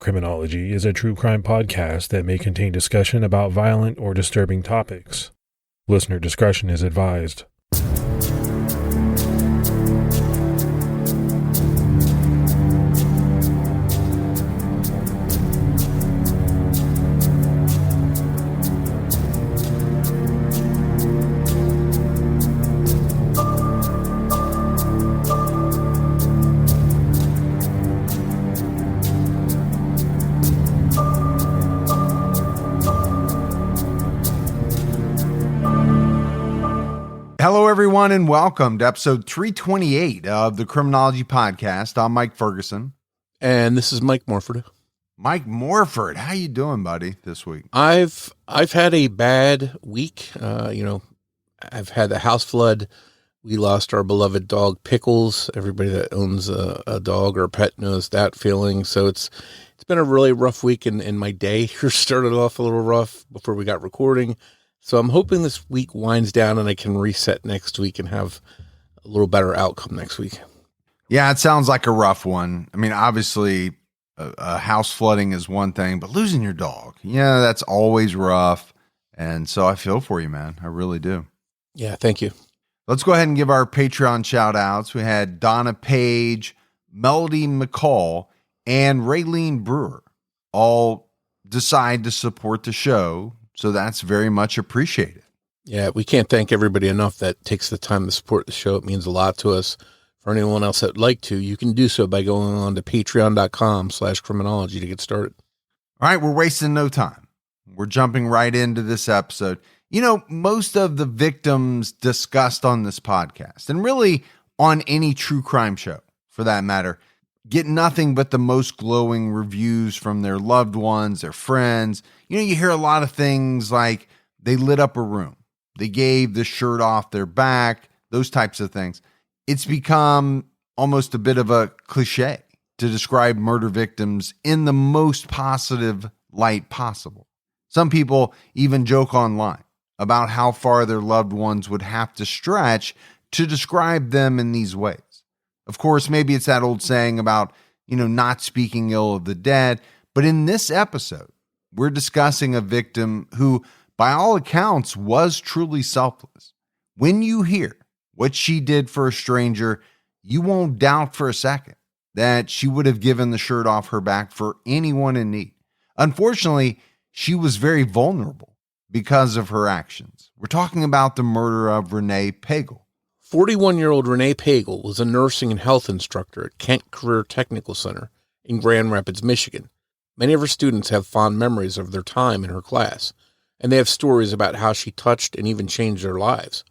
Criminology is a true crime podcast that may contain discussion about violent or disturbing topics. Listener discretion is advised. Hello, everyone, and welcome to episode 328 of the Criminology podcast. I'm Mike Ferguson. And this is Mike Morford. Mike Morford, how you doing, buddy, this week? I've had a bad week. I've had the house flood. We lost our beloved dog, Pickles. Everybody that owns a dog or a pet knows that feeling. So it's been a really rough week, and my day here started off a little rough before we got recording. So I'm hoping this week winds down and I can reset next week and have a little better outcome next week. Yeah, it sounds like a rough one. I mean, obviously, a house flooding is one thing, but losing your dog, yeah, that's always rough. And so I feel for you, man. I really do. Yeah, thank you. Let's go ahead and give our Patreon shout outs. We had Donna Page, Melody McCall, and Raylene Brewer all decide to support the show. So that's very much appreciated. Yeah, we can't thank everybody enough that takes the time to support the show. It means a lot to us. For anyone else that would like to, you can do so by going on to patreon.com/criminology to get started. All right, we're wasting no time. We're jumping right into this episode. You know, most of the victims discussed on this podcast, and really on any true crime show for that matter, get nothing but the most glowing reviews from their loved ones, their friends. You know, you hear a lot of things like they lit up a room, they gave the shirt off their back, those types of things. It's become almost a bit of a cliche to describe murder victims in the most positive light possible. Some people even joke online about how far their loved ones would have to stretch to describe them in these ways. Of course, maybe it's that old saying about, not speaking ill of the dead. But in this episode, we're discussing a victim who, by all accounts, was truly selfless. When you hear what she did for a stranger, you won't doubt for a second that she would have given the shirt off her back for anyone in need. Unfortunately, she was very vulnerable because of her actions. We're talking about the murder of Renee Pagel. 41-year-old Renee Pagel was a nursing and health instructor at Kent Career Technical Center in Grand Rapids, Michigan. Many of her students have fond memories of their time in her class, and they have stories about how she touched and even changed their lives.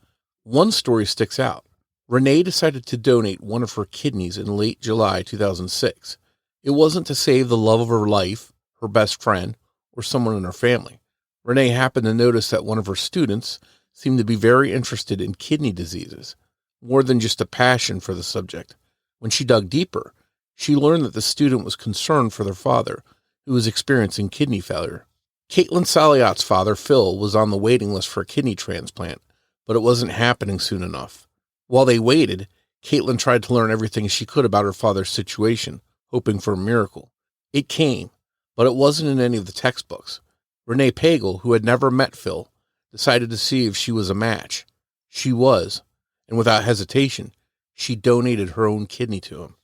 One story sticks out. Renee decided to donate one of her kidneys in late July 2006. It wasn't to save the love of her life, her best friend, or someone in her family. Renee happened to notice that one of her students seemed to be very interested in kidney diseases, more than just a passion for the subject. When she dug deeper, she learned that the student was concerned for their father, who was experiencing kidney failure. Caitlin Saliot's father, Phil, was on the waiting list for a kidney transplant, but it wasn't happening soon enough. While they waited, Caitlin tried to learn everything she could about her father's situation, hoping for a miracle. It came, but it wasn't in any of the textbooks. Renee Pagel, who had never met Phil, decided to see if she was a match. She was, and without hesitation, she donated her own kidney to him.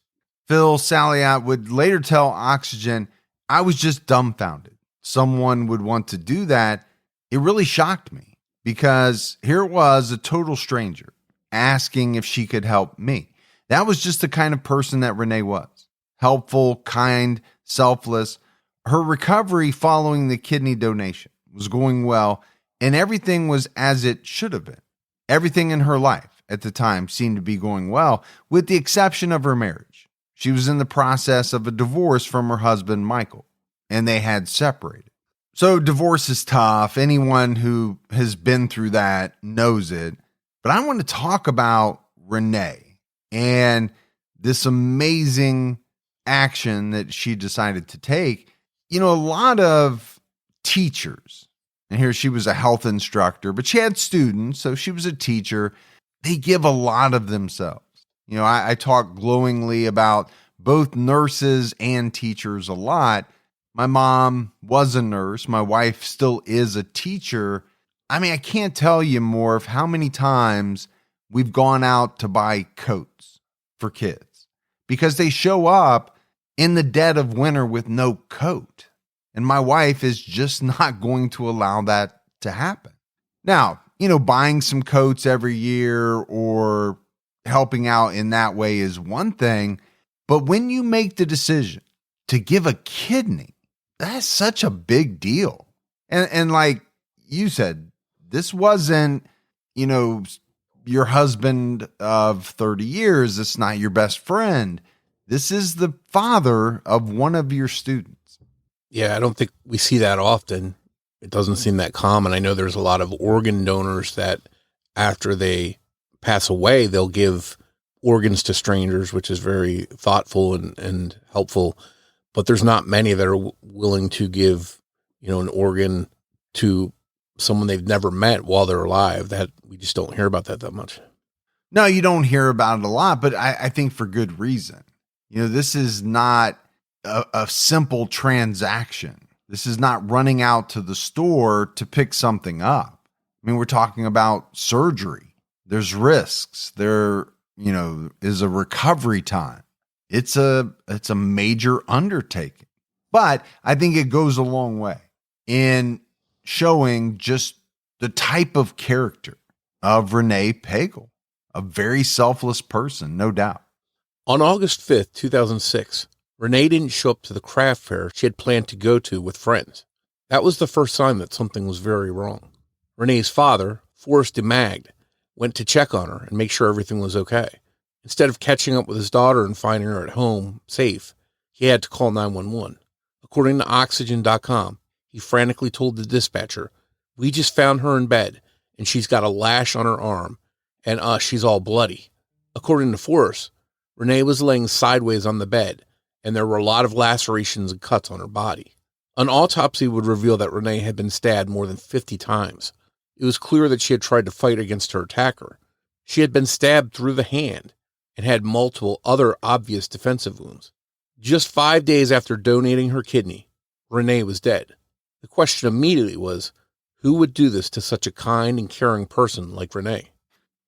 Phil Saliot would later tell Oxygen, "I was just dumbfounded. Someone would want to do that. It really shocked me because here it was, a total stranger, asking if she could help me." That was just the kind of person that Renee was. Helpful, kind, selfless. Her recovery following the kidney donation was going well, and everything was as it should have been. Everything in her life at the time seemed to be going well, with the exception of her marriage. She was in the process of a divorce from her husband, Michael, and they had separated. So divorce is tough. Anyone who has been through that knows it. But I want to talk about Renee and this amazing action that she decided to take. A lot of teachers, and here she was a health instructor, but she had students, so she was a teacher. They give a lot of themselves. I talk glowingly about both nurses and teachers a lot, My mom was a nurse. My wife still is a teacher. I mean, I can't tell you more of how many times we've gone out to buy coats for kids because they show up in the dead of winter with no coat. And my wife is just not going to allow that to happen. Now, buying some coats every year or helping out in that way is one thing. But when you make the decision to give a kidney, that's such a big deal. And like you said, this wasn't, your husband of 30 years. It's not your best friend. This is the father of one of your students. Yeah, I don't think we see that often. It doesn't seem that common. I know there's a lot of organ donors that after they pass away, they'll give organs to strangers, which is very thoughtful and helpful. But there's not many that are willing to give, an organ to someone they've never met while they're alive. That we just don't hear about that much. No, you don't hear about it a lot, but I think for good reason. This is not a simple transaction. This is not running out to the store to pick something up. I mean, we're talking about surgery. There's risks. There, is a recovery time. It's a major undertaking. But I think it goes a long way in showing just the type of character of Renee Pagel, a very selfless person, no doubt. On August 5th, 2006, Renee didn't show up to the craft fair she had planned to go to with friends. That was the first sign that something was very wrong. Renee's father, Forrest DeMagd, went to check on her and make sure everything was okay. Instead of catching up with his daughter and finding her at home, safe, he had to call 911. According to Oxygen.com, he frantically told the dispatcher, "We just found her in bed, and she's got a lash on her arm, and she's all bloody." According to Forrest, Renee was laying sideways on the bed, and there were a lot of lacerations and cuts on her body. An autopsy would reveal that Renee had been stabbed more than 50 times. It was clear that she had tried to fight against her attacker. She had been stabbed through the hand and had multiple other obvious defensive wounds. Just 5 days after donating her kidney, Renee was dead. The question immediately was, who would do this to such a kind and caring person like Renee?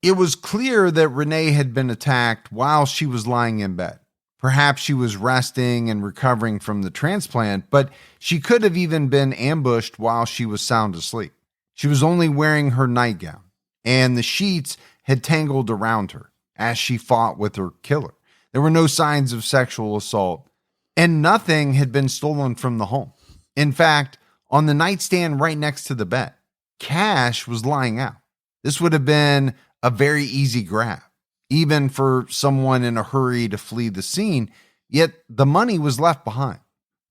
It was clear that Renee had been attacked while she was lying in bed. Perhaps she was resting and recovering from the transplant, but she could have even been ambushed while she was sound asleep. She was only wearing her nightgown, and the sheets had tangled around her as she fought with her killer. There were no signs of sexual assault, and nothing had been stolen from the home. In fact, on the nightstand right next to the bed, cash was lying out. This would have been a very easy grab, even for someone in a hurry to flee the scene, yet the money was left behind.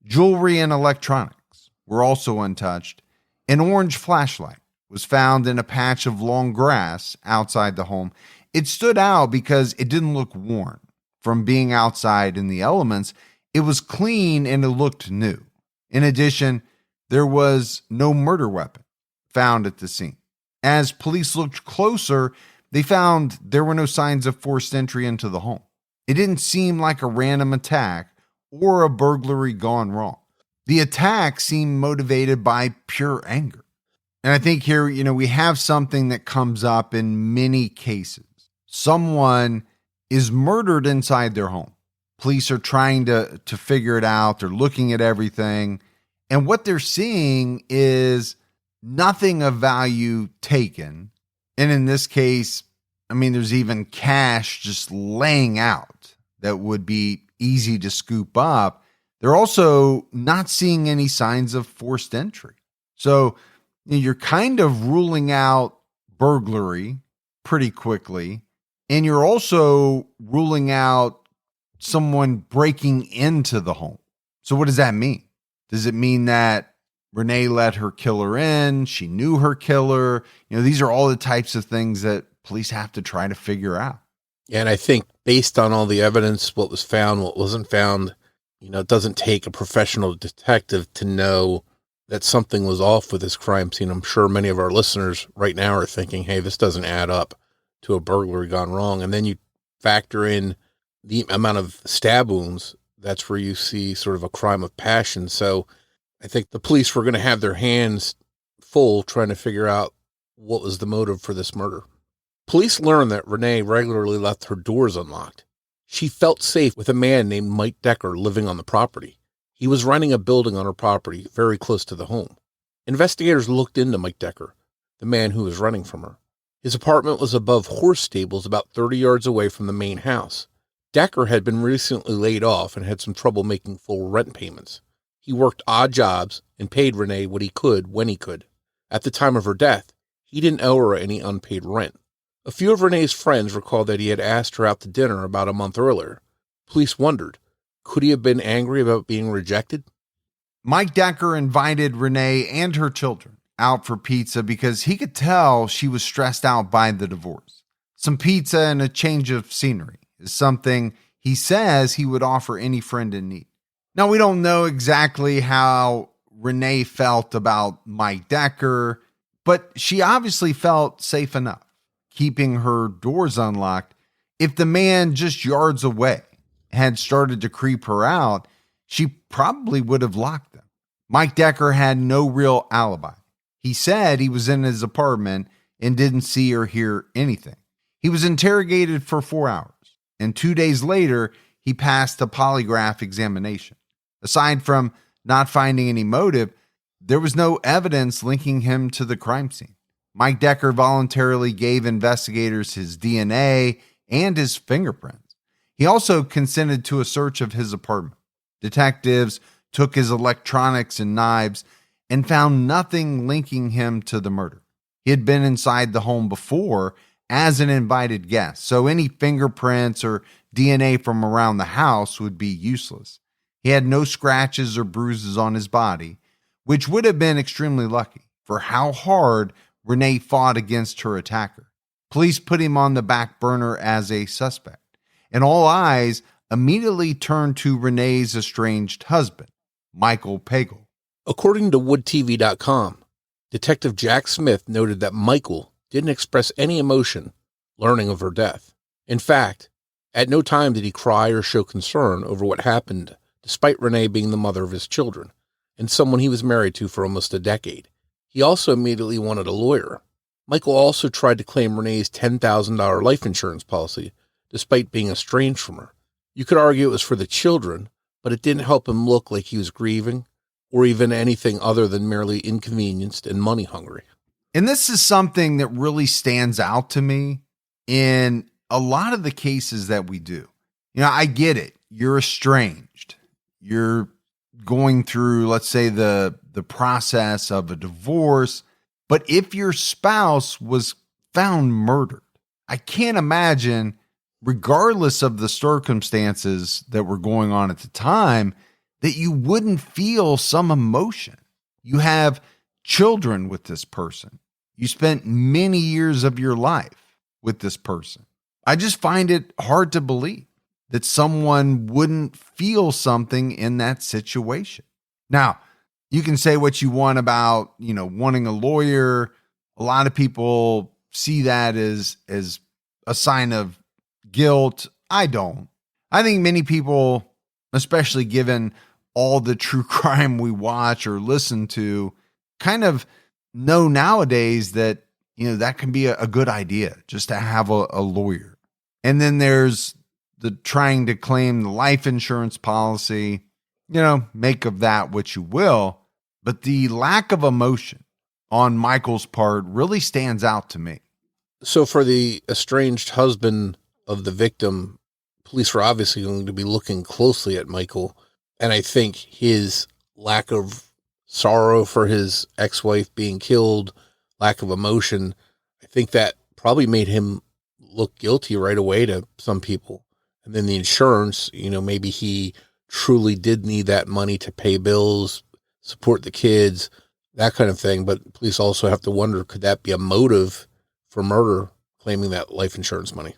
Jewelry and electronics were also untouched. An orange flashlight was found in a patch of long grass outside the home. It stood out because it didn't look worn from being outside in the elements. It was clean and it looked new. In addition, there was no murder weapon found at the scene. As police looked closer, they found there were no signs of forced entry into the home. It didn't seem like a random attack or a burglary gone wrong. The attack seemed motivated by pure anger. And I think here, we have something that comes up in many cases. Someone is murdered inside their home. Police are trying to figure it out. They're looking at everything. And what they're seeing is nothing of value taken. And in this case, there's even cash just laying out that would be easy to scoop up. They're also not seeing any signs of forced entry. So you're kind of ruling out burglary pretty quickly. And you're also ruling out someone breaking into the home. So what does that mean? Does it mean that Renee let her killer in? She knew her killer? These are all the types of things that police have to try to figure out. And I think based on all the evidence, what was found, what wasn't found, it doesn't take a professional detective to know that something was off with this crime scene. I'm sure many of our listeners right now are thinking, hey, this doesn't add up to a burglary gone wrong. And then you factor in the amount of stab wounds. That's where you see sort of a crime of passion. So I think the police were going to have their hands full trying to figure out what was the motive for this murder. Police learned that Renee regularly left her doors unlocked. She felt safe with a man named Mike Decker living on the property. He was renting a building on her property very close to the home. Investigators looked into Mike Decker, the man who was renting from her. His apartment was above horse stables about 30 yards away from the main house. Decker had been recently laid off and had some trouble making full rent payments. He worked odd jobs and paid Renee what he could when he could. At the time of her death, he didn't owe her any unpaid rent. A few of Renee's friends recalled that he had asked her out to dinner about a month earlier. Police wondered, could he have been angry about being rejected? Mike Decker invited Renee and her children out for pizza because he could tell she was stressed out by the divorce. Some pizza and a change of scenery is something he says he would offer any friend in need. Now, we don't know exactly how Renee felt about Mike Decker, but she obviously felt safe enough keeping her doors unlocked. If the man just yards away had started to creep her out, she probably would have locked them. Mike Decker had no real alibi. He said he was in his apartment and didn't see or hear anything. He was interrogated for 4 hours, and 2 days later, he passed a polygraph examination. Aside from not finding any motive, there was no evidence linking him to the crime scene. Mike Decker voluntarily gave investigators his DNA and his fingerprints. He also consented to a search of his apartment. Detectives took his electronics and knives and found nothing linking him to the murder. He had been inside the home before as an invited guest, so any fingerprints or DNA from around the house would be useless. He had no scratches or bruises on his body, which would have been extremely lucky for how hard Renee fought against her attacker. Police put him on the back burner as a suspect, and all eyes immediately turned to Renee's estranged husband, Michael Pagel. According to WoodTV.com, Detective Jack Smith noted that Michael didn't express any emotion learning of her death. In fact, at no time did he cry or show concern over what happened, despite Renee being the mother of his children and someone he was married to for almost a decade. He also immediately wanted a lawyer. Michael also tried to claim Renee's $10,000 life insurance policy, despite being estranged from her. You could argue it was for the children, but it didn't help him look like he was grieving or even anything other than merely inconvenienced and money hungry. And this is something that really stands out to me in a lot of the cases that we do. You know, I get it. You're estranged. You're going through, let's say, the process of a divorce. But if your spouse was found murdered, I can't imagine, regardless of the circumstances that were going on at the time, that you wouldn't feel some emotion. You have children with this person. You spent many years of your life with this person. I just find it hard to believe that someone wouldn't feel something in that situation. Now, you can say what you want about, wanting a lawyer. A lot of people see that as a sign of guilt. I don't. I think many people, especially given all the true crime we watch or listen to, kind of know nowadays that, that can be a good idea just to have a lawyer. And then there's the trying to claim the life insurance policy, make of that what you will. But the lack of emotion on Michael's part really stands out to me. So for the estranged husband of the victim, police were obviously going to be looking closely at Michael. And I think his lack of sorrow for his ex-wife being killed, lack of emotion, I think that probably made him look guilty right away to some people. And then the insurance, maybe he truly did need that money to pay bills, support the kids, that kind of thing. But police also have to wonder, could that be a motive for murder, claiming that life insurance money?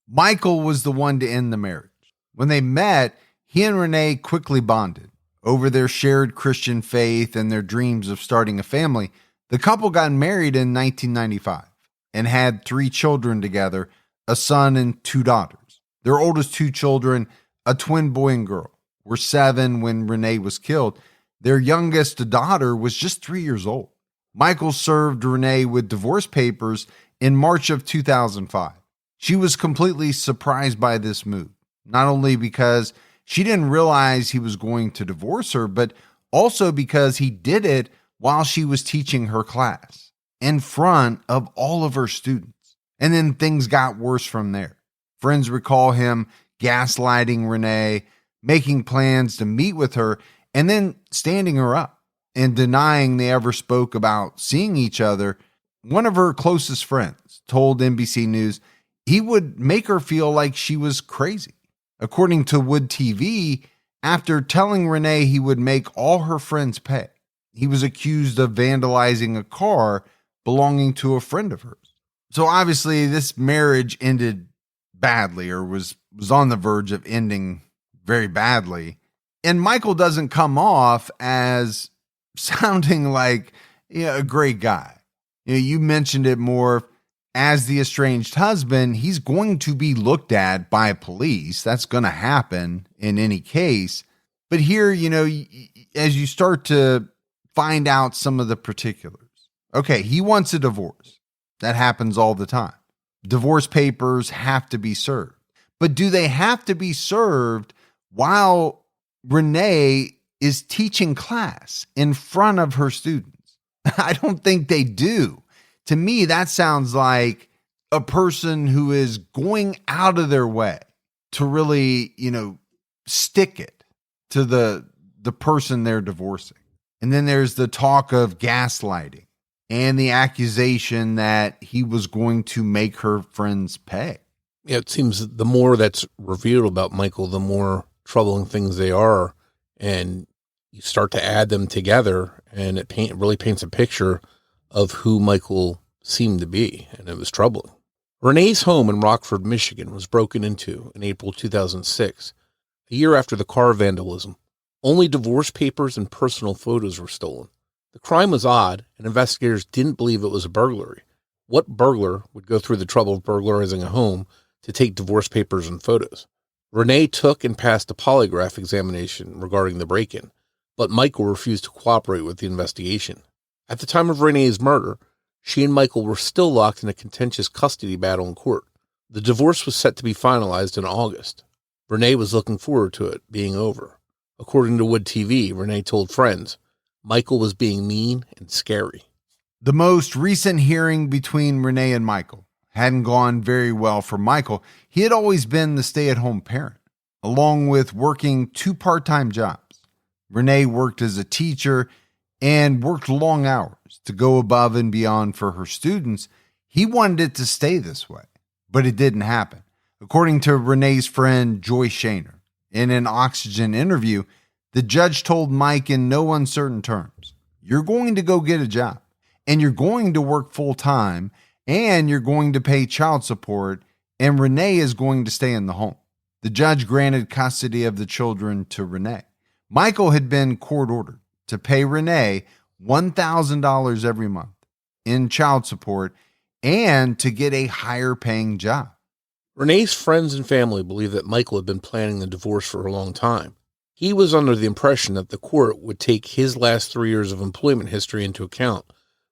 Michael was the one to end the marriage. When they met, he and Renee quickly bonded over their shared Christian faith and their dreams of starting a family. The couple got married in 1995 and had 3 children together, a son and 2 daughters. Their oldest 2 children, a twin boy and girl, were 7 when Renee was killed. Their youngest daughter was just 3 years old. Michael served Renee with divorce papers in March of 2005. She was completely surprised by this move, not only because she didn't realize he was going to divorce her, but also because he did it while she was teaching her class in front of all of her students. And then things got worse from there. Friends recall him gaslighting Renee, making plans to meet with her, and then standing her up and denying they ever spoke about seeing each other. One of her closest friends told NBC News he would make her feel like she was crazy. According to Wood TV, after telling Renee he would make all her friends pay, he was accused of vandalizing a car belonging to a friend of hers. So obviously this marriage ended badly, or was on the verge of ending very badly. And Michael doesn't come off as sounding like a great guy. You mentioned it more. As the estranged husband, he's going to be looked at by police. That's going to happen in any case. But here, as you start to find out some of the particulars, okay, he wants a divorce. That happens all the time. Divorce papers have to be served. But do they have to be served while Renee is teaching class in front of her students? I don't think they do. To me, that sounds like a person who is going out of their way to really, stick it to the person they're divorcing. And then there's the talk of gaslighting and the accusation that he was going to make her friends pay. Yeah, it seems the more that's revealed about Michael, the more troubling things they are. And you start to add them together, and it really paints a picture of who Michael seemed to be, and it was troubling. Renee's home in Rockford, Michigan was broken into in April 2006, a year after the car vandalism. Only divorce papers and personal photos were stolen. The crime was odd, and investigators didn't believe it was a burglary. What burglar would go through the trouble of burglarizing a home to take divorce papers and photos? Renee took and passed a polygraph examination regarding the break-in, but Michael refused to cooperate with the investigation. At the time of Renee's murder, she and Michael were still locked in a contentious custody battle in court. The divorce was set to be finalized in August. Renee was looking forward to it being over. According to Wood TV, Renee told friends, Michael was being mean and scary. The most recent hearing between Renee and Michael hadn't gone very well for Michael. He had always been the stay-at-home parent, along with working 2 part-time jobs. Renee worked as a teacher and worked long hours to go above and beyond for her students. He wanted it to stay this way, but it didn't happen. According to Renee's friend, Joyce Shaner, in an Oxygen interview, the judge told Mike in no uncertain terms, you're going to go get a job, and you're going to work full-time, and you're going to pay child support, and Renee is going to stay in the home. The judge granted custody of the children to Renee. Michael had been court-ordered to pay Renee $1,000 every month in child support and to get a higher paying job. Renee's friends and family believe that Michael had been planning the divorce for a long time. He was under the impression that the court would take his last 3 years of employment history into account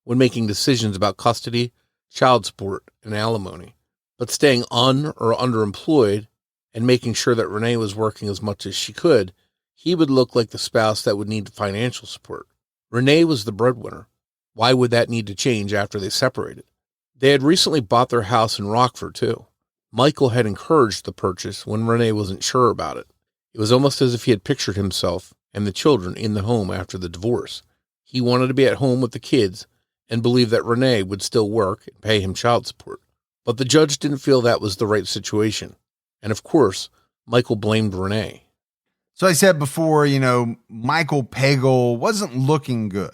when making decisions about custody, child support, and alimony. But staying or underemployed and making sure that Renee was working as much as she could, he would look like the spouse that would need financial support. Renee was the breadwinner. Why would that need to change after they separated? They had recently bought their house in Rockford, too. Michael had encouraged the purchase when Renee wasn't sure about it. It was almost as if he had pictured himself and the children in the home after the divorce. He wanted to be at home with the kids and believed that Renee would still work and pay him child support. But the judge didn't feel that was the right situation. And of course, Michael blamed Renee. So I said before, Michael Pagel wasn't looking good.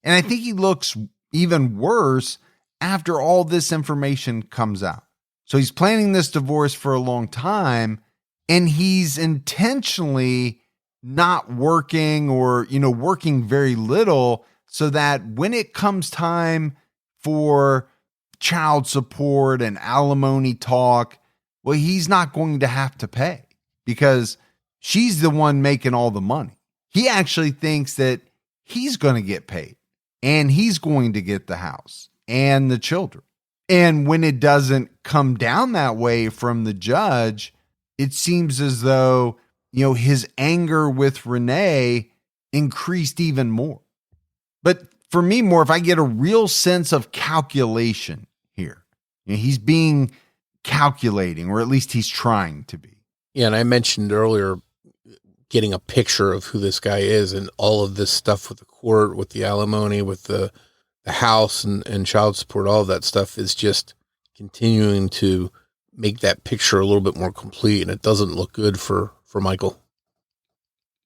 And I think he looks even worse after all this information comes out. So he's planning this divorce for a long time, and he's intentionally not working or, working very little so that when it comes time for child support and alimony talk, well, he's not going to have to pay because she's the one making all the money. He actually thinks that he's going to get paid and he's going to get the house and the children. And when it doesn't come down that way from the judge, it seems as though, his anger with Renee increased even more. But for me, more, if I get a real sense of calculation here, he's being calculating, or at least he's trying to be. Yeah, and I mentioned earlier getting a picture of who this guy is, and all of this stuff with the court, with the alimony, with the house and child support, all of that stuff is just continuing to make that picture a little bit more complete, and it doesn't look good for Michael.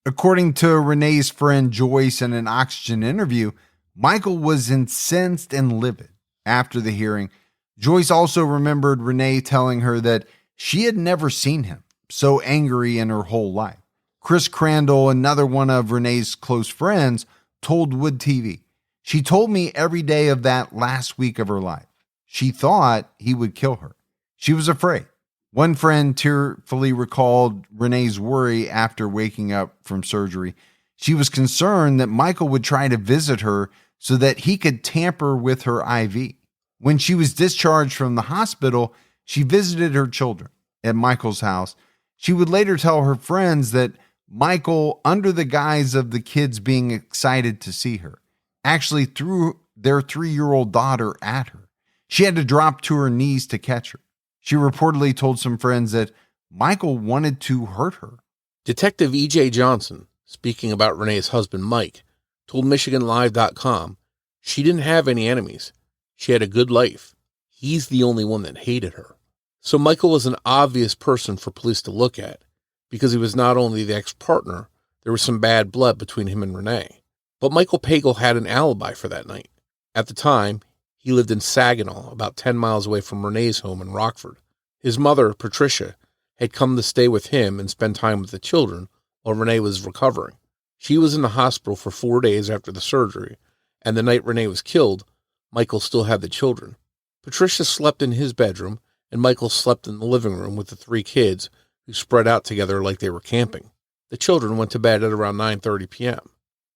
According to Renee's friend Joyce in an Oxygen interview, Michael was incensed and livid after the hearing. Joyce also remembered Renee telling her that she had never seen him so angry in her whole life. Chris Crandall, another one of Renee's close friends, told Wood TV, "She told me every day of that last week of her life. She thought he would kill her. She was afraid." One friend tearfully recalled Renee's worry after waking up from surgery. She was concerned that Michael would try to visit her so that he could tamper with her IV. When she was discharged from the hospital, she visited her children at Michael's house. She would later tell her friends that Michael, under the guise of the kids being excited to see her, actually threw their 3-year-old daughter at her. She had to drop to her knees to catch her. She reportedly told some friends that Michael wanted to hurt her. Detective E.J. Johnson, speaking about Renee's husband, Mike, told MichiganLive.com she didn't have any enemies. She had a good life. He's the only one that hated her. So Michael was an obvious person for police to look at because he was not only the ex-partner, there was some bad blood between him and Renee. But Michael Pagel had an alibi for that night. At the time, he lived in Saginaw, about 10 miles away from Renee's home in Rockford. His mother, Patricia, had come to stay with him and spend time with the children while Renee was recovering. She was in the hospital for 4 days after the surgery, and the night Renee was killed, Michael still had the children. Patricia slept in his bedroom, and Michael slept in the living room with the 3 kids who spread out together like they were camping. The children went to bed at around 9:30 p.m.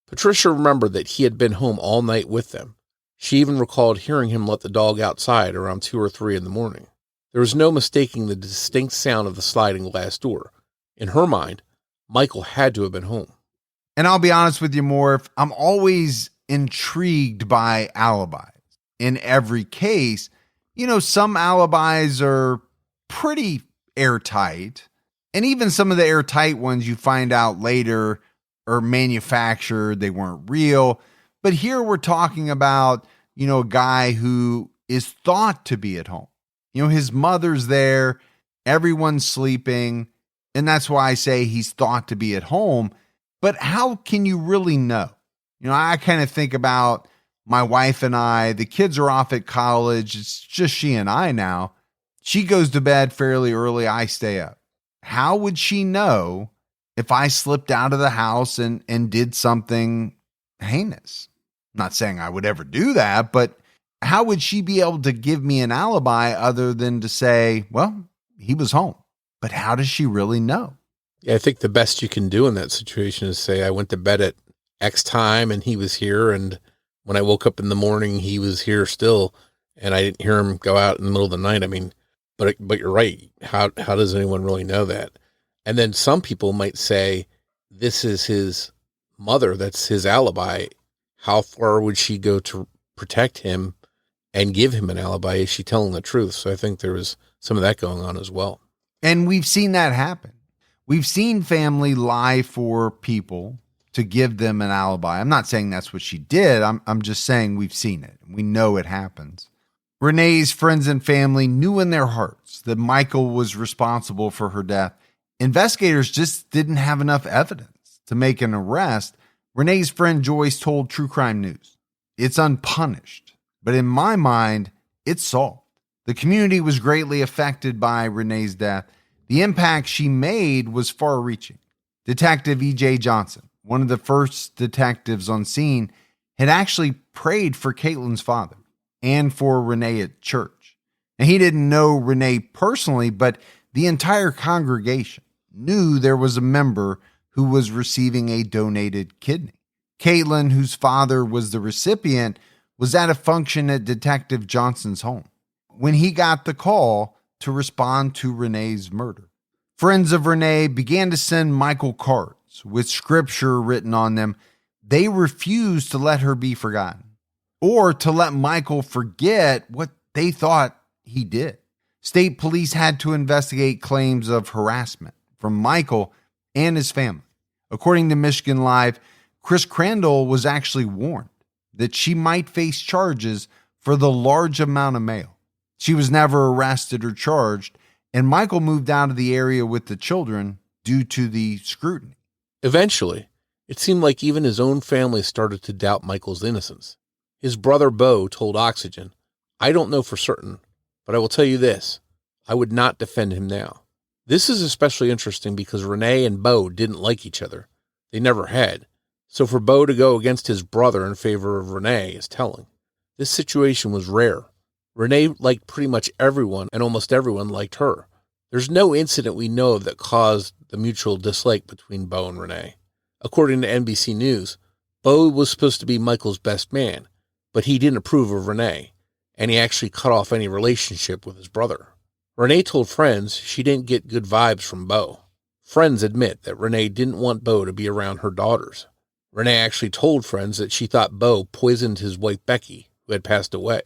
Patricia remembered that he had been home all night with them. She even recalled hearing him let the dog outside around 2 or 3 in the morning. There was no mistaking the distinct sound of the sliding glass door. In her mind, Michael had to have been home. And I'll be honest with you, Morph, I'm always intrigued by alibis. In every case, some alibis are pretty airtight. And even some of the airtight ones you find out later are manufactured, they weren't real. But here we're talking about, a guy who is thought to be at home. His mother's there, everyone's sleeping, and that's why I say he's thought to be at home. But how can you really know? I kind of think about my wife and I, the kids are off at college. It's just she and I now. She goes to bed fairly early. I stay up. How would she know if I slipped out of the house and did something heinous? I'm not saying I would ever do that, but how would she be able to give me an alibi other than to say, well, he was home? But how does she really know? Yeah, I think the best you can do in that situation is say, I went to bed at X time and he was here. And when I woke up in the morning, he was here still. And I didn't hear him go out in the middle of the night. I mean, but you're right. How does anyone really know that? And then some people might say, this is his mother. That's his alibi. How far would she go to protect him and give him an alibi? Is she telling the truth? So I think there was some of that going on as well. And we've seen that happen. We've seen family lie for people to give them an alibi. I'm not saying that's what she did. I'm just saying we've seen it. We know it happens. Renee's friends and family knew in their hearts that Michael was responsible for her death. Investigators just didn't have enough evidence to make an arrest. Renee's friend Joyce told True Crime News, "It's unpunished, but in my mind, it's solved." The community was greatly affected by Renee's death. The impact she made was far-reaching. Detective E.J. Johnson, one of the first detectives on scene, had actually prayed for Caitlin's father and for Renee at church. And he didn't know Renee personally, but the entire congregation knew there was a member who was receiving a donated kidney. Caitlin, whose father was the recipient, was at a function at Detective Johnson's home when he got the call to respond to Renee's murder. Friends of Renee began to send Michael cards with scripture written on them. They refused to let her be forgotten or to let Michael forget what they thought he did. State police had to investigate claims of harassment from Michael and his family. According to Michigan Live, Chris Crandall was actually warned that she might face charges for the large amount of mail. She was never arrested or charged, and Michael moved out of the area with the children due to the scrutiny. Eventually, it seemed like even his own family started to doubt Michael's innocence. His brother Bo told Oxygen, "I don't know for certain, but I will tell you this, I would not defend him now." This is especially interesting because Renee and Bo didn't like each other. They never had. So for Bo to go against his brother in favor of Renee is telling. This situation was rare. Renee liked pretty much everyone, and almost everyone liked her. There's no incident we know of that caused the mutual dislike between Bo and Renee. According to NBC News, Bo was supposed to be Michael's best man, but he didn't approve of Renee, and he actually cut off any relationship with his brother. Renee told friends she didn't get good vibes from Bo. Friends admit that Renee didn't want Bo to be around her daughters. Renee actually told friends that she thought Bo poisoned his wife Becky, who had passed away.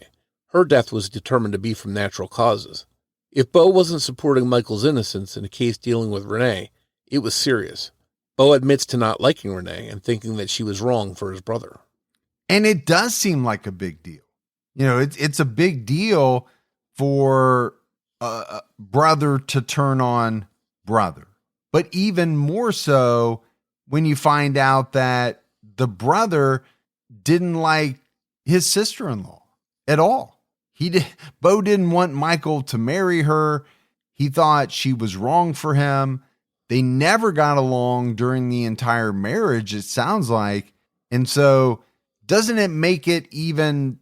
Her death was determined to be from natural causes. If Bo wasn't supporting Michael's innocence in a case dealing with Renee, it was serious. Bo admits to not liking Renee and thinking that she was wrong for his brother. And it does seem like a big deal. It's a big deal for a brother to turn on brother. But even more so when you find out that the brother didn't like his sister-in-law at all. Bo didn't want Michael to marry her. He thought she was wrong for him. They never got along during the entire marriage, it sounds like. And so doesn't it make it even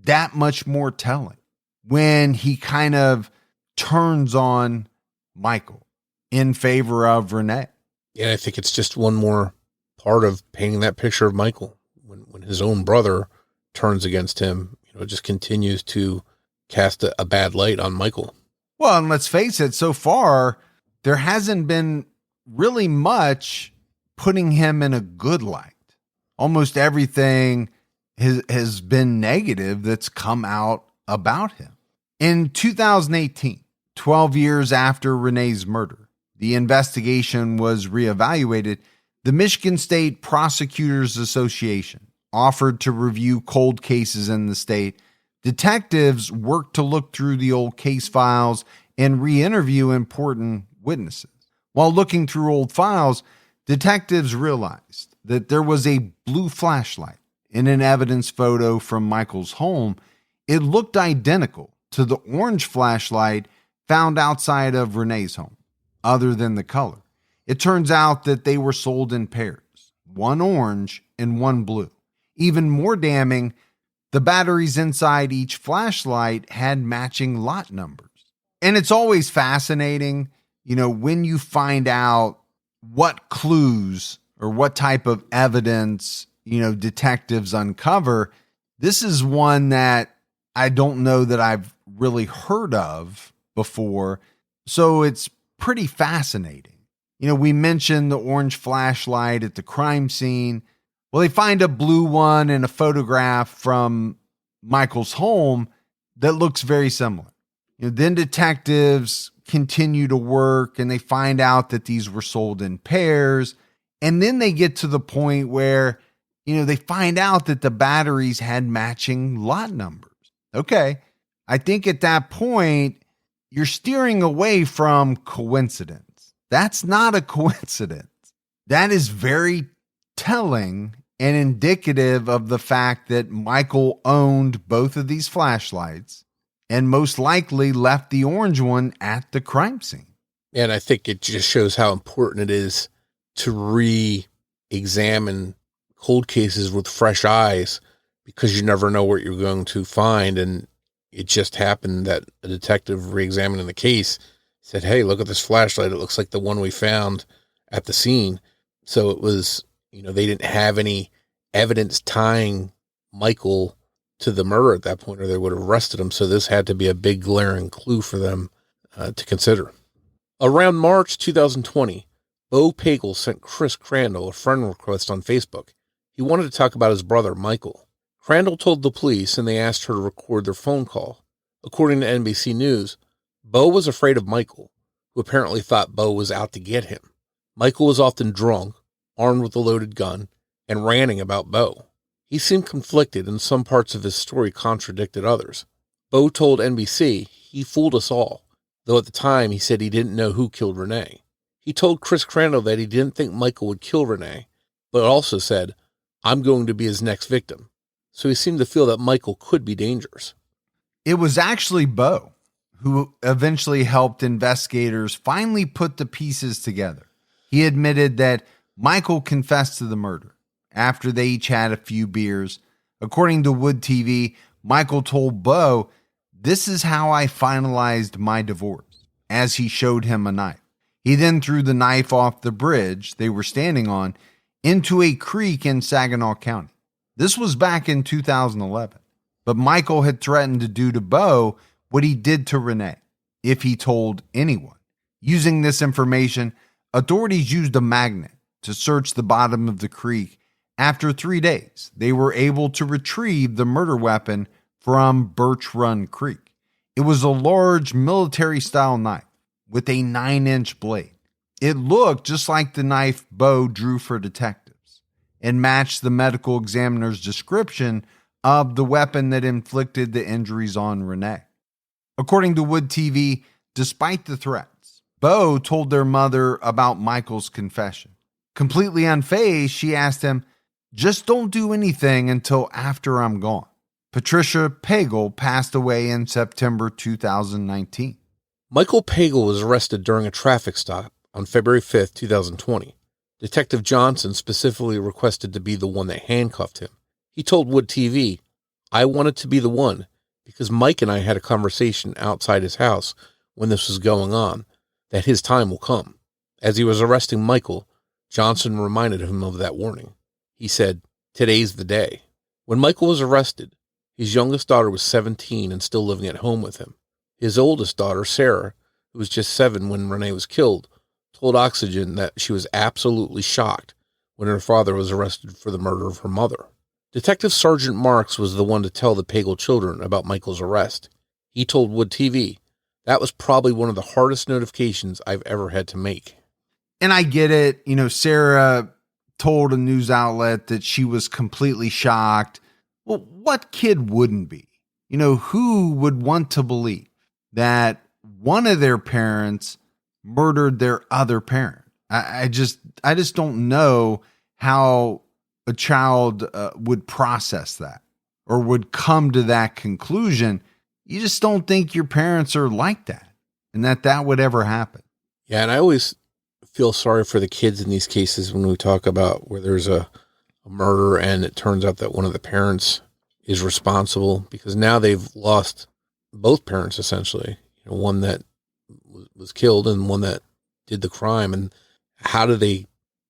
that much more telling when he kind of turns on Michael in favor of Renee? Yeah, I think it's just one more part of painting that picture of Michael. When his own brother turns against him, it just continues to cast a bad light on Michael. Well, and let's face it, so far, there hasn't been really much putting him in a good light. Almost everything has been negative that's come out about him. In 2018, 12 years after Renee's murder, the investigation was reevaluated. The Michigan State Prosecutors Association offered to review cold cases in the state. Detectives worked to look through the old case files and re-interview important witnesses. While looking through old files, detectives realized that there was a blue flashlight in an evidence photo from Michael's home. It looked identical to the orange flashlight found outside of Renee's home, other than the color. It turns out that they were sold in pairs, one orange and one blue. Even more damning, the batteries inside each flashlight had matching lot numbers. And it's always fascinating, when you find out what clues or what type of evidence, detectives uncover. This is one that I don't know that I've really heard of before. So it's pretty fascinating. We mentioned the orange flashlight at the crime scene. Well, they find a blue one in a photograph from Michael's home that looks very similar. Then detectives continue to work and they find out that these were sold in pairs. And then they get to the point where, they find out that the batteries had matching lot numbers. Okay. I think at that point, you're steering away from coincidence. That's not a coincidence. That is very telling and indicative of the fact that Michael owned both of these flashlights and most likely left the orange one at the crime scene. And I think it just shows how important it is to re-examine cold cases with fresh eyes, because you never know what you're going to find. And it just happened that a detective re-examining the case said, "Hey, look at this flashlight. It looks like the one we found at the scene." So it was, they didn't have any evidence tying Michael to the murder at that point, or they would have arrested him. So this had to be a big glaring clue for them to consider. Around March 2020, Bo Pagel sent Chris Crandall a friend request on Facebook. He wanted to talk about his brother, Michael. Crandall told the police, and they asked her to record their phone call. According to NBC News, Bo was afraid of Michael, who apparently thought Bo was out to get him. Michael was often drunk, armed with a loaded gun, and ranting about Bo. He seemed conflicted, and some parts of his story contradicted others. Bo told NBC he fooled us all, though at the time he said he didn't know who killed Renee. He told Chris Crandall that he didn't think Michael would kill Renee, but also said, "I'm going to be his next victim." So he seemed to feel that Michael could be dangerous. It was actually Bo who eventually helped investigators finally put the pieces together. He admitted that Michael confessed to the murder after they each had a few beers. According to Wood TV, Michael told Bo, "This is how I finalized my divorce," as he showed him a knife. He then threw the knife off the bridge they were standing on into a creek in Saginaw County. This was back in 2011, but Michael had threatened to do to Bo what he did to Renee if he told anyone. Using this information, authorities used a magnet to search the bottom of the creek. After 3 days, they were able to retrieve the murder weapon from Birch Run Creek. It was a large military-style knife with a 9-inch blade. It looked just like the knife Bo drew for detectives and matched the medical examiner's description of the weapon that inflicted the injuries on Renee. According to Wood TV, despite the threats, Bo told their mother about Michael's confession. Completely unfazed, she asked him, "Just don't do anything until after I'm gone." Patricia Pagel passed away in September 2019. Michael Pagel was arrested during a traffic stop on February 5th, 2020. Detective Johnson specifically requested to be the one that handcuffed him. He told Wood TV, "I wanted to be the one because Mike and I had a conversation outside his house when this was going on, that his time will come." As he was arresting Michael, Johnson reminded him of that warning. He said, "Today's the day." When Michael was arrested, his youngest daughter was 17 and still living at home with him. His oldest daughter, Sarah, who was just 7 when Renee was killed, told Oxygen that she was absolutely shocked when her father was arrested for the murder of her mother. Detective Sergeant Marks was the one to tell the Pagel children about Michael's arrest. He told Wood TV, "That was probably one of the hardest notifications I've ever had to make." And I get it. Sarah told a news outlet that she was completely shocked. Well, what kid wouldn't be? Who would want to believe that one of their parents murdered their other parent? I just don't know how a child would process that or would come to that conclusion. You just don't think your parents are like that and that would ever happen. Yeah, and I always feel sorry for the kids in these cases when we talk about where there's a murder and it turns out that one of the parents is responsible, because now they've lost both parents essentially. One that was killed and one that did the crime. And how do they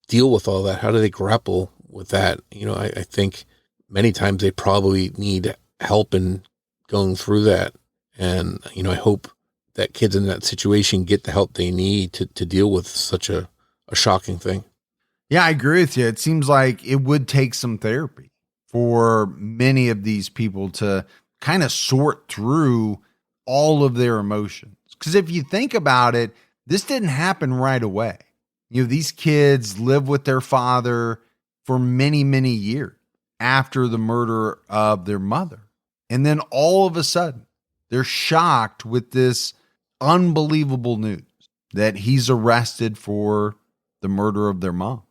deal with all that? How do they grapple with that? I think many times they probably need help in going through that. And, I hope that kids in that situation get the help they need to deal with such a shocking thing. Yeah, I agree with you. It seems like it would take some therapy for many of these people to kind of sort through all of their emotions. Because if you think about it, this didn't happen right away. These kids live with their father for many, many years after the murder of their mother. And then all of a sudden, they're shocked with this unbelievable news that he's arrested for the murder of their mom.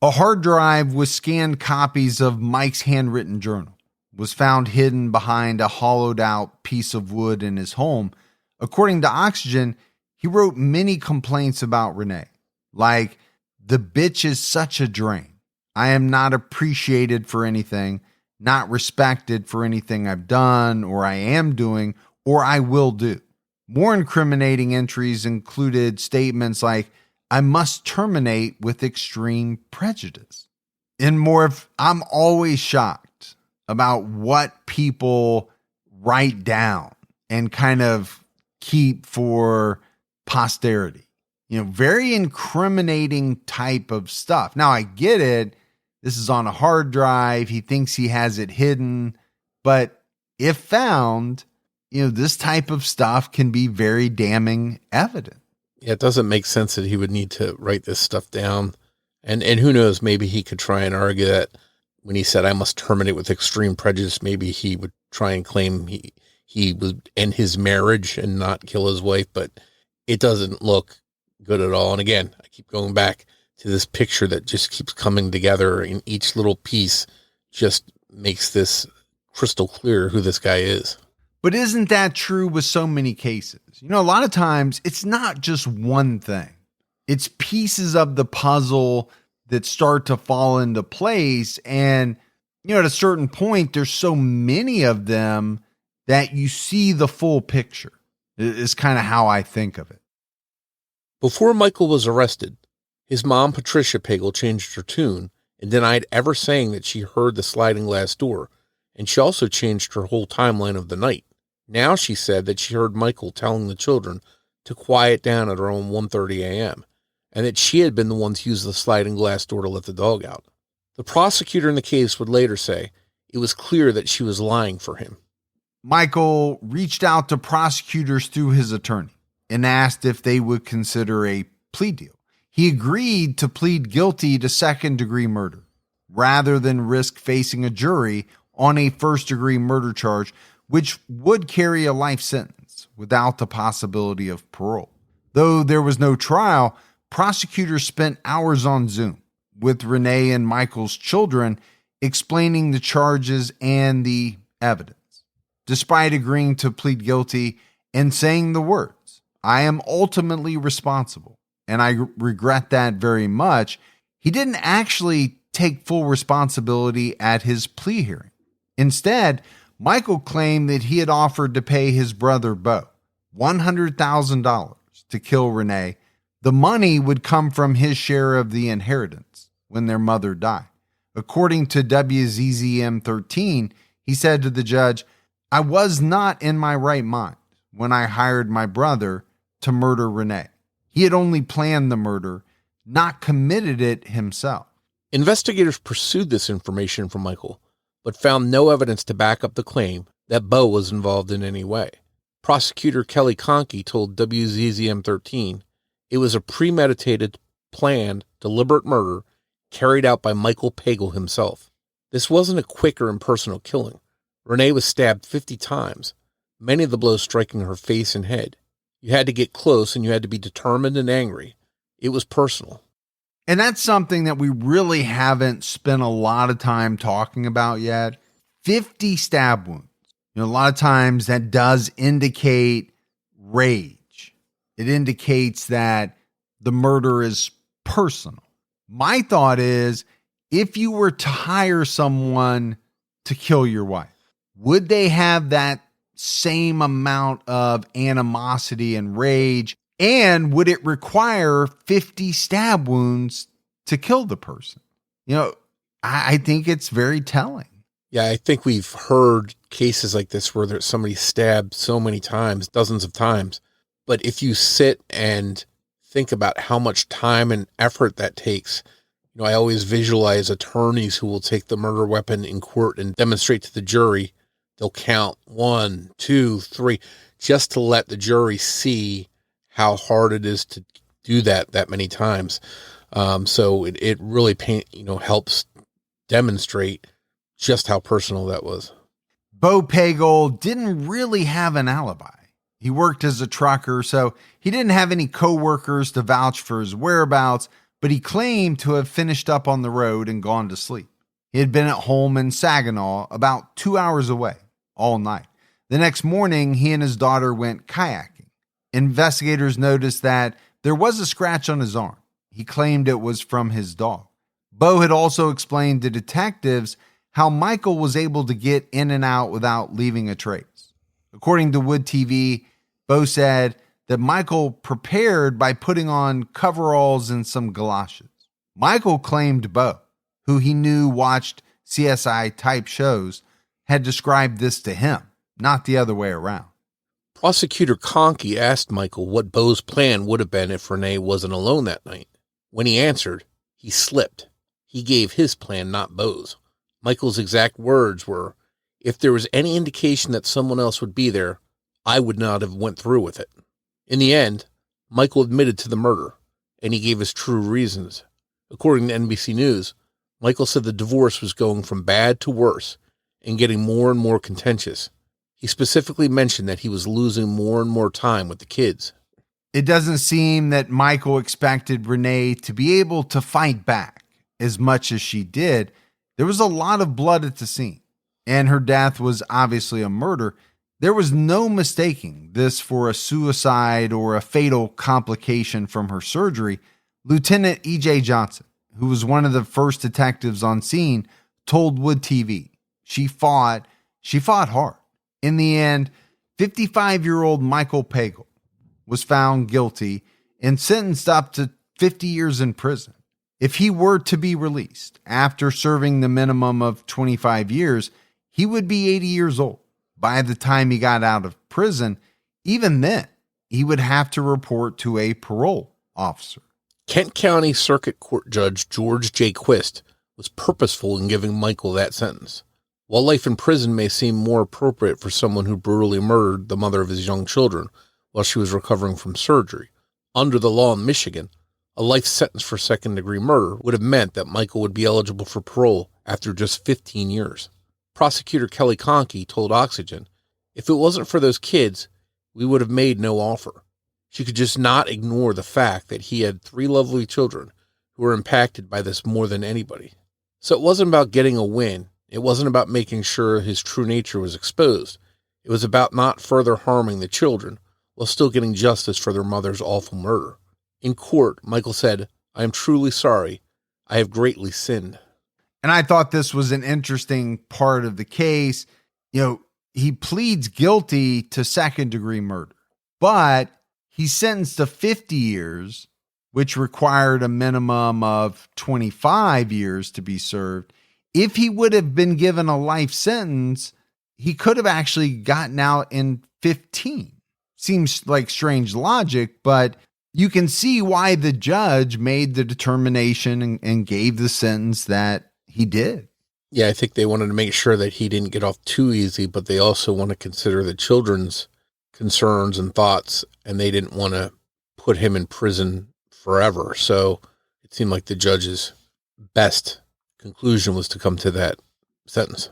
A hard drive with scanned copies of Mike's handwritten journal was found hidden behind a hollowed out piece of wood in his home. According to Oxygen, he wrote many complaints about Renee, like, "The bitch is such a drain. I am not appreciated for anything, not respected for anything I've done or I am doing or I will do." More incriminating entries included statements like, "I must terminate with extreme prejudice." And more, I'm always shocked about what people write down and kind of keep for posterity. Very incriminating type of stuff. Now, I get it. This is on a hard drive. He thinks he has it hidden. But if found, this type of stuff can be very damning evidence. Yeah, it doesn't make sense that he would need to write this stuff down. And who knows, maybe he could try and argue that when he said, I must terminate with extreme prejudice, maybe he would try and claim he would end his marriage and not kill his wife, but it doesn't look good at all. And again, I keep going back to this picture that just keeps coming together, and each little piece just makes this crystal clear who this guy is. But isn't that true with so many cases? A lot of times it's not just one thing. It's pieces of the puzzle that start to fall into place. And, at a certain point, there's so many of them that you see the full picture. Is kind of how I think of it. Before Michael was arrested, his mom, Patricia Pagel, changed her tune and denied ever saying that she heard the sliding glass door. And she also changed her whole timeline of the night. Now she said that she heard Michael telling the children to quiet down at around 1:30 a.m. and that she had been the one to use the sliding glass door to let the dog out. The prosecutor in the case would later say it was clear that she was lying for him. Michael reached out to prosecutors through his attorney and asked if they would consider a plea deal. He agreed to plead guilty to second-degree murder rather than risk facing a jury on a first-degree murder charge, which would carry a life sentence without the possibility of parole. Though there was no trial, prosecutors spent hours on Zoom with Renee and Michael's children explaining the charges and the evidence. Despite agreeing to plead guilty and saying the words, I am ultimately responsible, and I regret that very much, he didn't actually take full responsibility at his plea hearing. Instead, Michael claimed that he had offered to pay his brother Bo $100,000 to kill Renee. The money would come from his share of the inheritance when their mother died. According to WZZM 13, he said to the judge, I was not in my right mind when I hired my brother to murder Renee. He had only planned the murder, not committed it himself. Investigators pursued this information from Michael, but found no evidence to back up the claim that Bo was involved in any way. Prosecutor Kelly Conkey told WZZM 13 it was a premeditated, planned, deliberate murder carried out by Michael Pagel himself. This wasn't a quick or impersonal killing. Renee was stabbed 50 times, many of the blows striking her face and head. You had to get close and you had to be determined and angry. It was personal. And that's something that we really haven't spent a lot of time talking about yet. 50 stab wounds. A lot of times that does indicate rage. It indicates that the murder is personal. My thought is, if you were to hire someone to kill your wife, would they have that same amount of animosity and rage? And would it require 50 stab wounds to kill the person? I think it's very telling. Yeah, I think we've heard cases like this where there's somebody stabbed so many times, dozens of times. But if you sit and think about how much time and effort that takes, I always visualize attorneys who will take the murder weapon in court and demonstrate to the jury. They'll count 1, 2, 3, just to let the jury see how hard it is to do that many times. So it really helps demonstrate just how personal that was. Bo Pagel didn't really have an alibi. He worked as a trucker, so he didn't have any coworkers to vouch for his whereabouts, but he claimed to have finished up on the road and gone to sleep. He had been at home in Saginaw, about 2 hours away, all night. The next morning, he and his daughter went kayaking. Investigators noticed that there was a scratch on his arm. He claimed it was from his dog. Bo had also explained to detectives how Michael was able to get in and out without leaving a trace. According to Wood TV, Bo said that Michael prepared by putting on coveralls and some galoshes. Michael claimed Bo, who he knew watched CSI-type shows, had described this to him, not the other way around. Prosecutor Conkey asked Michael what Bo's plan would have been if Renee wasn't alone that night. When he answered, he slipped. He gave his plan, not Bo's. Michael's exact words were, "If there was any indication that someone else would be there, I would not have went through with it." In the end, Michael admitted to the murder, and he gave his true reasons. According to NBC News, Michael said the divorce was going from bad to worse and getting more and more contentious. He specifically mentioned that he was losing more and more time with the kids. It doesn't seem that Michael expected Renee to be able to fight back as much as she did. There was a lot of blood at the scene, and her death was obviously a murder. There was no mistaking this for a suicide or a fatal complication from her surgery. Lieutenant E.J. Johnson, who was one of the first detectives on scene, told Wood TV she fought hard. In the end, 55-year-old Michael Pagel was found guilty and sentenced up to 50 years in prison. If he were to be released after serving the minimum of 25 years, he would be 80 years old. By the time he got out of prison, even then, he would have to report to a parole officer. Kent County Circuit Court Judge George J. Quist was purposeful in giving Michael that sentence. While life in prison may seem more appropriate for someone who brutally murdered the mother of his young children while she was recovering from surgery, under the law in Michigan, a life sentence for second-degree murder would have meant that Michael would be eligible for parole after just 15 years. Prosecutor Kelly Conkey told Oxygen, "If it wasn't for those kids, we would have made no offer." She could just not ignore the fact that he had 3 lovely children who were impacted by this more than anybody. So it wasn't about getting a win. It wasn't about making sure his true nature was exposed. It was about not further harming the children while still getting justice for their mother's awful murder. In court, Michael said, "I am truly sorry. I have greatly sinned." And I thought this was an interesting part of the case. He pleads guilty to second-degree murder, but he's sentenced to 50 years, which required a minimum of 25 years to be served. If he would have been given a life sentence, he could have actually gotten out in 15. Seems like strange logic, but you can see why the judge made the determination and gave the sentence that he did. Yeah, I think they wanted to make sure that he didn't get off too easy, but they also want to consider the children's concerns and thoughts, and they didn't want to put him in prison forever. So it seemed like the judge's best conclusion was to come to that sentence.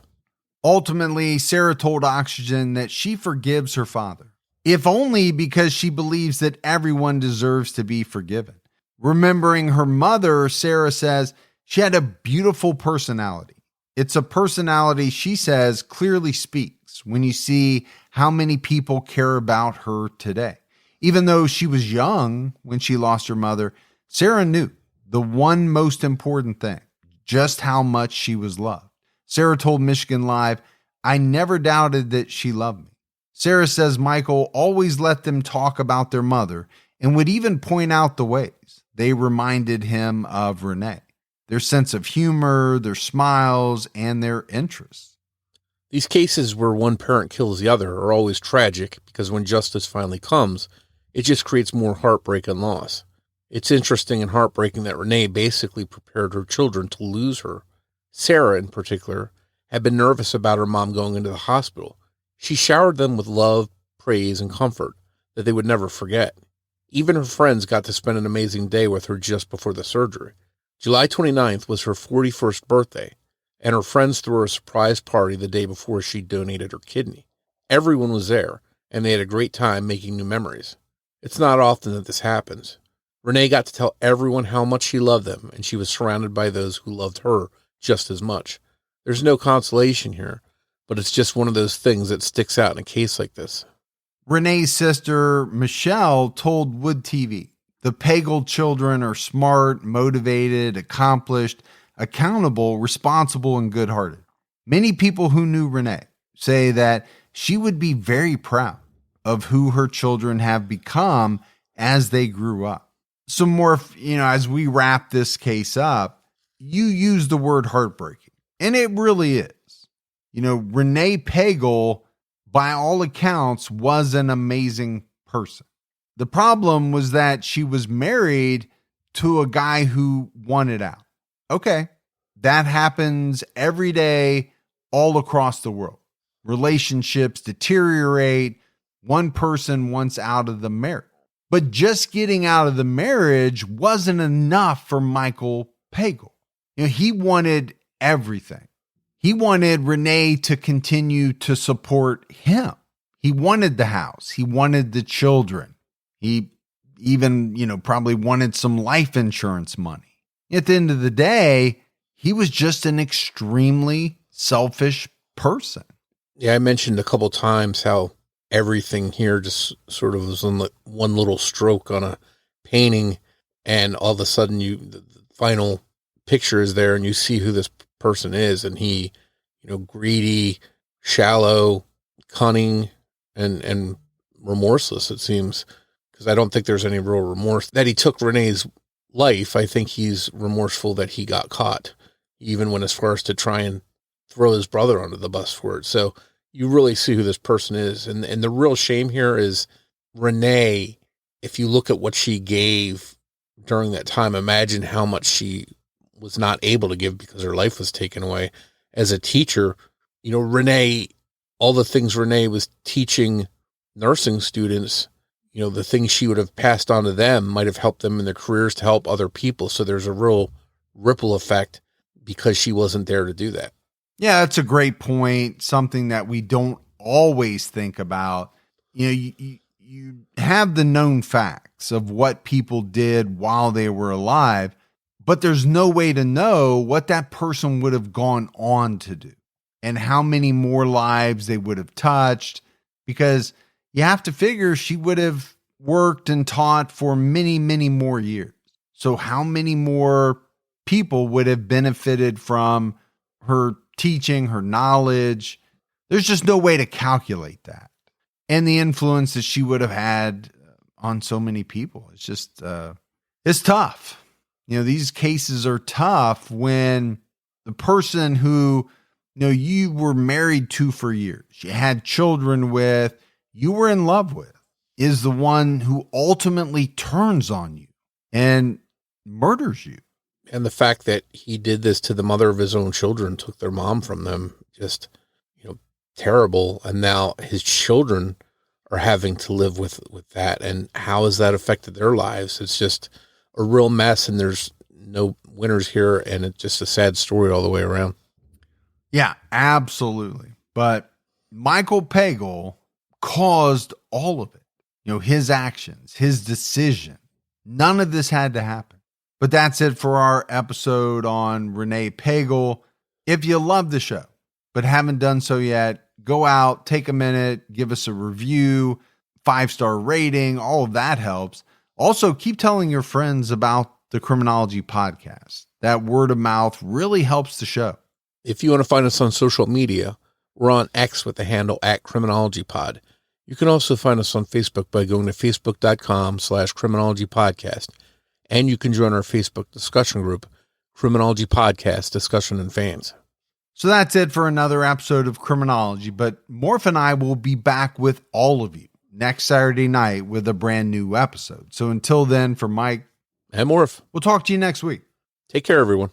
Ultimately, Sarah told Oxygen that she forgives her father, if only because she believes that everyone deserves to be forgiven. Remembering her mother, Sarah says she had a beautiful personality. It's a personality, she says, clearly speaks when you see how many people care about her today. Even though she was young when she lost her mother, Sarah knew the one most important thing, just how much she was loved. Sarah told Michigan Live, "I never doubted that she loved me." Sarah says Michael always let them talk about their mother and would even point out the ways they reminded him of Renee, their sense of humor, their smiles, and their interests. These cases where one parent kills the other are always tragic because when justice finally comes, it just creates more heartbreak and loss. It's interesting and heartbreaking that Renee basically prepared her children to lose her. Sarah, in particular, had been nervous about her mom going into the hospital. She showered them with love, praise, and comfort that they would never forget. Even her friends got to spend an amazing day with her just before the surgery. July 29th was her 41st birthday, and her friends threw her a surprise party the day before she donated her kidney. Everyone was there, and they had a great time making new memories. It's not often that this happens. Renee got to tell everyone how much she loved them, and she was surrounded by those who loved her just as much. There's no consolation here, but it's just one of those things that sticks out in a case like this. Renee's sister, Michelle, told Wood TV, "The Pagel children are smart, motivated, accomplished, accountable, responsible, and good-hearted. Many people who knew Renee say that she would be very proud of who her children have become as they grew up." Some more, as we wrap this case up, you use the word heartbreaking, and it really is. Renee Pagel, by all accounts, was an amazing person. The problem was that she was married to a guy who wanted out. Okay, that happens every day all across the world. Relationships deteriorate. One person wants out of the marriage. But just getting out of the marriage wasn't enough for Michael Pagel. He wanted everything. He wanted Renee to continue to support him. He wanted the house. He wanted the children. He even, probably wanted some life insurance money. At the end of the day, he was just an extremely selfish person. Yeah, I mentioned a couple times how everything here just sort of was on one little stroke on a painting, and all of a sudden the final picture is there and you see who this person is, and he, greedy, shallow, cunning, and remorseless, it seems, because I don't think there's any real remorse that he took Renee's life. I think he's remorseful that he got caught, he even went as far as to try and throw his brother under the bus for it. So you really see who this person is. And the real shame here is Renee. If you look at what she gave during that time, imagine how much she was not able to give because her life was taken away. As a teacher, Renee, all the things Renee was teaching nursing students, the things she would have passed on to them might have helped them in their careers to help other people. So there's a real ripple effect because she wasn't there to do that. Yeah, that's a great point. Something that we don't always think about. You have the known facts of what people did while they were alive, but there's no way to know what that person would have gone on to do and how many more lives they would have touched, because you have to figure she would have worked and taught for many, many more years. So how many more people would have benefited from her teaching, her knowledge? There's just no way to calculate that. And the influence that she would have had on so many people. It's just, it's tough. These cases are tough when the person who, you were married to for years, you had children with, you were in love with, is the one who ultimately turns on you and murders you. And the fact that he did this to the mother of his own children, took their mom from them, just, terrible. And now his children are having to live with that. And how has that affected their lives? It's just a real mess, and there's no winners here. And it's just a sad story all the way around. Yeah, absolutely. But Michael Pagel caused all of it. His actions, his decision, none of this had to happen. But that's it for our episode on Renee Pagel. If you love the show, but haven't done so yet, go out, take a minute, give us a review, 5-star rating, all of that helps. Also, keep telling your friends about the Criminology podcast. That word of mouth really helps the show. If you want to find us on social media, we're on X with the handle @CriminologyPod. You can also find us on Facebook by going to facebook.com/CriminologyPodcast. And you can join our Facebook discussion group, Criminology Podcast Discussion and Fans. So that's it for another episode of Criminology, but Morph and I will be back with all of you next Saturday night with a brand new episode. So until then, for Mike and Morph, we'll talk to you next week. Take care, everyone.